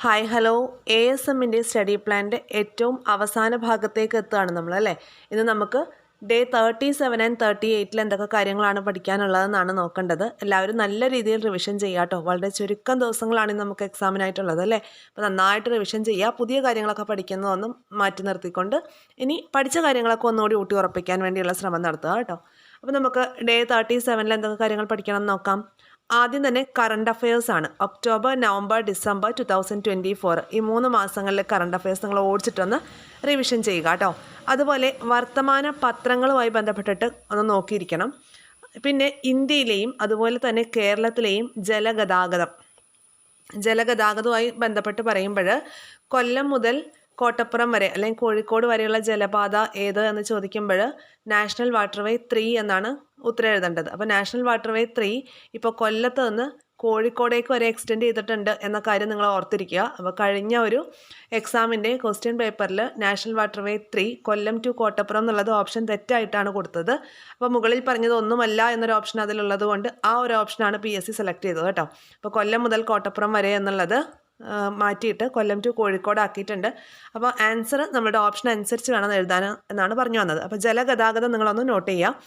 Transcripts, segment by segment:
Hi hello ASMൻ്റെ study പ്ലാൻ്റെ ഏറ്റവും അവസാന ഭാഗത്തേക്ക് എത്തുകയാണ് നമ്മൾ അല്ലേ. ഇന്ന് നമുക്ക് ഡേ 37 ആൻഡ് 38 എന്തൊക്കെ കാര്യങ്ങളാണ് പഠിക്കാനുള്ളതെന്നാണ് നോക്കേണ്ടത്. എല്ലാവരും നല്ല രീതിയിൽ റിവിഷൻ ചെയ്യുക കേട്ടോ. വളരെ ചുരുക്കം ദിവസങ്ങളാണ് ഇന്ന് നമുക്ക് എക്സാമിനായിട്ടുള്ളത് അല്ലേ. അപ്പോൾ നന്നായിട്ട് റിവിഷൻ ചെയ്യുക. പുതിയ കാര്യങ്ങളൊക്കെ പഠിക്കുന്നതൊന്നും മാറ്റി നിർത്തിക്കൊണ്ട് ഇനി പഠിച്ച കാര്യങ്ങളൊക്കെ ഒന്നുകൂടി ഊട്ടി ഉറപ്പിക്കാൻ വേണ്ടിയുള്ള ശ്രമം നടത്തുക കേട്ടോ. അപ്പോൾ നമുക്ക് ഡേ 37 എന്തൊക്കെ കാര്യങ്ങൾ പഠിക്കണം എന്ന് നോക്കാം. ആദ്യം തന്നെ കറണ്ട് അഫയേഴ്സ് ആണ്. ഒക്ടോബർ, നവംബർ, ഡിസംബർ 2024 ഈ 3 മാസങ്ങളിലെ കറണ്ട് അഫയേഴ്സ് നിങ്ങൾ ഓടിച്ചിട്ടൊന്ന് റിവിഷൻ ചെയ്യുക കേട്ടോ. അതുപോലെ വർത്തമാന പത്രങ്ങളുമായി ബന്ധപ്പെട്ടിട്ട് ഒന്ന് നോക്കിയിരിക്കണം. പിന്നെ ഇന്ത്യയിലെയും അതുപോലെ തന്നെ കേരളത്തിലെയും ജലഗതാഗതവുമായി ബന്ധപ്പെട്ട് പറയുമ്പോൾ കൊല്ലം മുതൽ കോട്ടപ്പുറം വരെ അല്ലെങ്കിൽ കോഴിക്കോട് വരെയുള്ള ജലപാത ഏത് എന്ന് ചോദിക്കുമ്പോൾ നാഷണൽ വാട്ടർവേ 3 എന്നാണ് ഉത്തരം എഴുതേണ്ടത്. അപ്പോൾ നാഷണൽ വാട്ടർവേ 3 ഇപ്പോൾ കൊല്ലത്ത് നിന്ന് കോഴിക്കോടേക്ക് വരെ എക്സ്റ്റെൻഡ് ചെയ്തിട്ടുണ്ട് എന്ന കാര്യം നിങ്ങൾ ഓർത്തിരിക്കുക. അപ്പോൾ കഴിഞ്ഞ ഒരു എക്സാമിൻ്റെ ക്വസ്റ്റ്യൻ പേപ്പറിൽ national waterway 3 Kollam to Kottappuram എന്നുള്ളത് ഓപ്ഷൻ തെറ്റായിട്ടാണ് കൊടുത്തത്. അപ്പോൾ മുകളിൽ പറഞ്ഞത് ഒന്നുമല്ല എന്നൊരു ഓപ്ഷൻ അതിലുള്ളത് കൊണ്ട് ആ ഒരു ഓപ്ഷനാണ് PSC സെലക്ട് ചെയ്തത് കേട്ടോ. അപ്പോൾ കൊല്ലം മുതൽ കോട്ടപ്പുറം വരെ എന്നുള്ളത് മാറ്റിയിട്ട് കൊല്ലം ടു കോഴിക്കോട് ആക്കിയിട്ടുണ്ട്. അപ്പോൾ ആൻസർ നമ്മുടെ ഓപ്ഷൻ അനുസരിച്ച് വേണം എഴുതാൻ എന്നാണ് പറഞ്ഞു വന്നത്. അപ്പോൾ ജലഗതാഗതം നിങ്ങളൊന്ന് നോട്ട് ചെയ്യുക.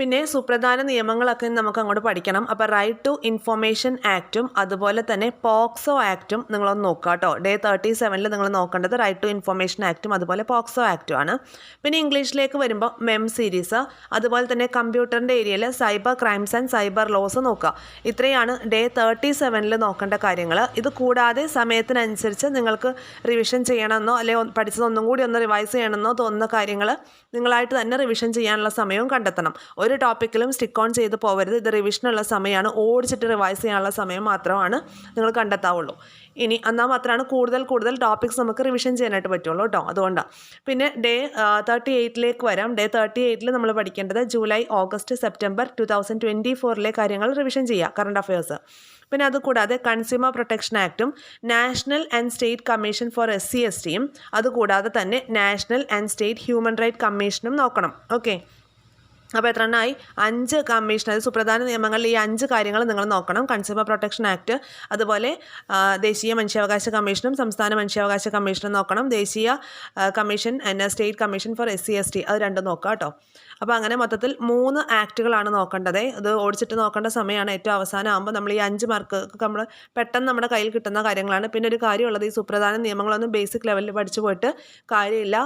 പിന്നെ സുപ്രധാന നിയമങ്ങളൊക്കെ നമുക്ക് അങ്ങോട്ട് പഠിക്കണം. അപ്പോൾ റൈറ്റ് ടു ഇൻഫോർമേഷൻ ആക്റ്റും അതുപോലെ തന്നെ പോക്സോ ആക്റ്റും നിങ്ങളൊന്ന് നോക്കുക കേട്ടോ. ഡേ 37 നിങ്ങൾ നോക്കേണ്ടത് റൈറ്റ് ടു ഇൻഫോർമേഷൻ ആക്റ്റും അതുപോലെ പോക്സോ ആക്റ്റും ആണ്. പിന്നെ ഇംഗ്ലീഷിലേക്ക് വരുമ്പോൾ MEM സീരീസ്, അതുപോലെ തന്നെ കമ്പ്യൂട്ടറിൻ്റെ ഏരിയയിൽ cyber crimes and cyber laws നോക്കുക. ഇത്രയാണ് ഡേ 37 നോക്കേണ്ട കാര്യങ്ങൾ. ഇത് കൂടാതെ സമയത്തിനനുസരിച്ച് നിങ്ങൾക്ക് റിവിഷൻ ചെയ്യണമെന്നോ അല്ലെങ്കിൽ പഠിച്ചതൊന്നും കൂടി ഒന്ന് റിവൈസ് ചെയ്യണമെന്നോ തോന്നുന്ന കാര്യങ്ങൾ നിങ്ങളായിട്ട് തന്നെ റിവിഷൻ ചെയ്യാനുള്ള സമയവും കണ്ടെത്തണം. ഒരു ടോപ്പിക്കിലും സ്റ്റിക്ക് ഓൺ ചെയ്ത് പോകരുത്. ഇത് റിവിഷനുള്ള സമയമാണ്. ഓടിച്ചിട്ട് റിവൈസ് ചെയ്യാനുള്ള സമയം മാത്രമാണ് നിങ്ങൾ കണ്ടെത്താവുള്ളൂ. ഇനി എന്നാൽ മാത്രമാണ് കൂടുതൽ ടോപ്പിക്സ് നമുക്ക് റിവിഷൻ ചെയ്യാനായിട്ട് പറ്റുള്ളൂ കേട്ടോ. അതുകൊണ്ടാണ്. പിന്നെ ഡേ 38 വരാം. ഡേ 38 നമ്മൾ പഠിക്കേണ്ടത് ജൂലൈ, ഓഗസ്റ്റ്, സെപ്റ്റംബർ 2024 കാര്യങ്ങൾ റിവിഷൻ ചെയ്യുക, കറണ്ട് അഫയേഴ്സ്. പിന്നെ അതുകൂടാതെ കൺസ്യൂമർ പ്രൊട്ടക്ഷൻ ആക്റ്റും national and state commission for SC/STയും അതുകൂടാതെ തന്നെ national and state human right കമ്മീഷനും നോക്കണം. ഓക്കെ, അപ്പോൾ എത്ര എണ്ണമായി? 5 കമ്മീഷൻ, അത് സുപ്രധാന നിയമങ്ങളിൽ ഈ 5 കാര്യങ്ങൾ നിങ്ങൾ നോക്കണം. കൺസ്യൂമർ പ്രൊട്ടക്ഷൻ ആക്ട്, അതുപോലെ ദേശീയ മനുഷ്യാവകാശ കമ്മീഷനും സംസ്ഥാന മനുഷ്യാവകാശ കമ്മീഷനും നോക്കണം. ദേശീയ commission and state commission four SC/ST അത് രണ്ടും നോക്കാം കേട്ടോ. അപ്പോൾ അങ്ങനെ മൊത്തത്തിൽ 3 ആക്റ്റുകളാണ് നോക്കേണ്ടത്. ഇത് ഓടിച്ചിട്ട് നോക്കേണ്ട സമയമാണ്. ഏറ്റവും അവസാനം ആകുമ്പോൾ നമ്മൾ ഈ 5 മാർക്ക് നമ്മൾ പെട്ടെന്ന് നമ്മുടെ കയ്യിൽ കിട്ടുന്ന കാര്യങ്ങളാണ്. പിന്നെ ഒരു കാര്യമുള്ളത്, ഈ സുപ്രധാന നിയമങ്ങളൊന്നും ബേസിക് ലെവലിൽ പഠിച്ചു പോയിട്ട് കാര്യമില്ല.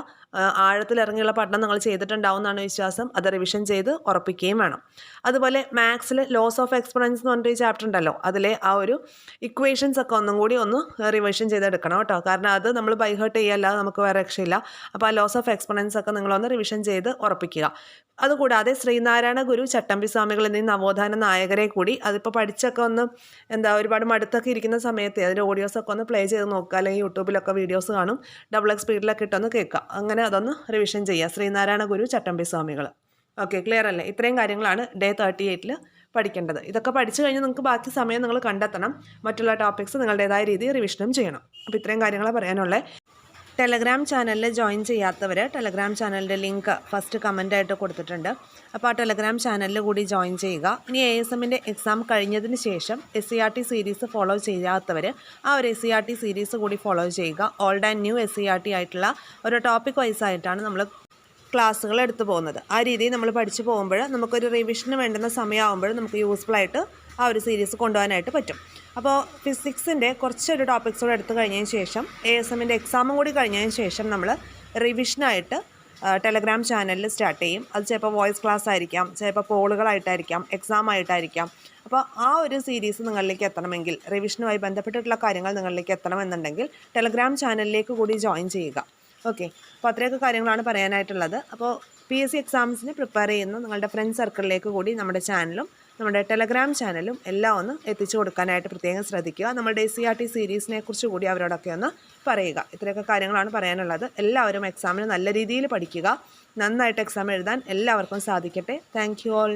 ആഴത്തിലിറങ്ങിയുള്ള പഠനം നിങ്ങൾ ചെയ്തിട്ടുണ്ടാവും എന്നാണ് വിശ്വാസം. അത് റിവിഷൻ ചെയ്ത് ഉറപ്പിക്കുകയും വേണം. അതുപോലെ മാത്സിൽ ലോസ് ഓഫ് എക്സ്പൊണൻസ് എന്ന് പറഞ്ഞിട്ട് ചാപ്റ്റർ ഉണ്ടല്ലോ, അതിലെ ആ ഒരു ഇക്വേഷൻസ് ഒക്കെ ഒന്നും കൂടി ഒന്ന് റിവിഷൻ ചെയ്തെടുക്കണം കേട്ടോ. കാരണം അത് നമ്മൾ ബൈഹേർട്ട് ചെയ്യല്ലാതെ നമുക്ക് വേറെ രക്ഷയില്ല. അപ്പോൾ ആ ലോസ് ഓഫ് എക്സ്പൊണൻസ് ഒക്കെ നിങ്ങളൊന്ന് റിവിഷൻ ചെയ്ത് ഉറപ്പിക്കുക. അതുകൂടാതെ ശ്രീനാരായണ ഗുരു, ചട്ടമ്പി സ്വാമികൾ എന്നീ നവോത്ഥാന നായകരെ കൂടി അതിപ്പോൾ പഠിച്ചൊക്കെ ഒന്ന് ഒരുപാട് മടുത്തൊക്കെ ഇരിക്കുന്ന സമയത്ത് അതിൻ്റെ ഓഡിയോസൊക്കെ ഒന്ന് പ്ലേ ചെയ്ത് നോക്കുക. അല്ലെങ്കിൽ യൂട്യൂബിലൊക്കെ വീഡിയോസ് കാണും, ഡബിൾ സ്പീഡിലൊക്കെ ഇട്ടൊന്ന് കേൾക്കുക. അങ്ങനെ അതൊന്ന് റിവിഷൻ ചെയ്യുക. ശ്രീനാരായണ ഗുരു, ചട്ടമ്പി സ്വാമികൾ. ഓക്കെ, ക്ലിയർ അല്ലേ? ഇത്രയും കാര്യങ്ങളാണ് ഡേ 38 പഠിക്കേണ്ടത്. ഇതൊക്കെ പഠിച്ചു കഴിഞ്ഞാൽ നിങ്ങൾക്ക് ബാക്കി സമയം നിങ്ങൾ കണ്ടെത്തണം. മറ്റുള്ള ടോപ്പിക്സ് നിങ്ങളുടേതായ രീതിയിൽ റിവിഷനും ചെയ്യണം. അപ്പോൾ ഇത്രയും കാര്യങ്ങൾ പറയാനുള്ളത്. ടെലഗ്രാം ചാനലിൽ ജോയിൻ ചെയ്യാത്തവർ ടെലഗ്രാം ചാനലിൻ്റെ ലിങ്ക് ഫസ്റ്റ് കമൻ്റായിട്ട് കൊടുത്തിട്ടുണ്ട്. അപ്പോൾ ആ ടെലഗ്രാം ചാനലിൽ കൂടി ജോയിൻ ചെയ്യുക. ഇനി ASMൻ്റെ എക്സാം കഴിഞ്ഞതിന് ശേഷം SCERT സീരീസ് ഫോളോ ചെയ്യാത്തവർ ആ ഒരു SCERT സീരീസ് കൂടി ഫോളോ ചെയ്യുക. ഓൾഡ് ആൻഡ് ന്യൂ SCERT ആയിട്ടുള്ള ഒരു ടോപ്പിക് വൈസ് ആയിട്ടാണ് നമ്മൾ ക്ലാസ്സുകൾ എടുത്തു പോകുന്നത്. ആ രീതിയിൽ നമ്മൾ പഠിച്ചു പോകുമ്പോൾ നമുക്കൊരു റിവിഷന് വേണ്ടുന്ന സമയമാകുമ്പോൾ നമുക്ക് യൂസ്ഫുൾ ആയിട്ട് ആ ഒരു സീരീസ് കൊണ്ടുപോകാനായിട്ട് പറ്റും. അപ്പോൾ ഫിസിക്സിൻ്റെ കുറച്ചൊരു ടോപ്പിക്സ് കൂടെ എടുത്തു കഴിഞ്ഞതിന് ശേഷം ASMൻ്റെ എക്സാമും കൂടി കഴിഞ്ഞതിന് ശേഷം നമ്മൾ റിവിഷനായിട്ട് ടെലഗ്രാം ചാനലിൽ സ്റ്റാർട്ട് ചെയ്യും. അത് ചിലപ്പോൾ വോയിസ് ക്ലാസ് ആയിരിക്കാം, ചിലപ്പോൾ പോളുകളായിട്ടായിരിക്കാം, എക്സാം ആയിട്ടായിരിക്കാം. അപ്പോൾ ആ ഒരു സീരീസ് നിങ്ങളിലേക്ക് എത്തണമെങ്കിൽ, റിവിഷനുമായി ബന്ധപ്പെട്ടിട്ടുള്ള കാര്യങ്ങൾ നിങ്ങളിലേക്ക് എത്തണമെന്നുണ്ടെങ്കിൽ ടെലഗ്രാം ചാനലിലേക്ക് കൂടി ജോയിൻ ചെയ്യുക. ഓക്കെ, അപ്പോൾ അത്രയൊക്കെ കാര്യങ്ങളാണ് പറയാനായിട്ടുള്ളത്. അപ്പോൾ PSC എക്സാംസിന് പ്രിപ്പയർ ചെയ്യുന്ന നിങ്ങളുടെ ഫ്രണ്ട് സർക്കിളിലേക്ക് കൂടി നമ്മുടെ ചാനലും നമ്മുടെ ടെലഗ്രാം ചാനലും എല്ലാം ഒന്ന് എത്തിച്ചു കൊടുക്കാനായിട്ട് പ്രത്യേകം ശ്രദ്ധിക്കുക. നമ്മുടെ SCERT സീരീസിനെ കുറിച്ച് കൂടി അവരോടൊക്കെ ഒന്ന് പറയുക. ഇത്രയൊക്കെ കാര്യങ്ങളാണ് പറയാനുള്ളത്. എല്ലാവരും എക്സാമിന് നല്ല രീതിയിൽ പഠിക്കുക. നന്നായിട്ട് എക്സാം എഴുതാൻ എല്ലാവർക്കും സാധിക്കട്ടെ. Thank you all.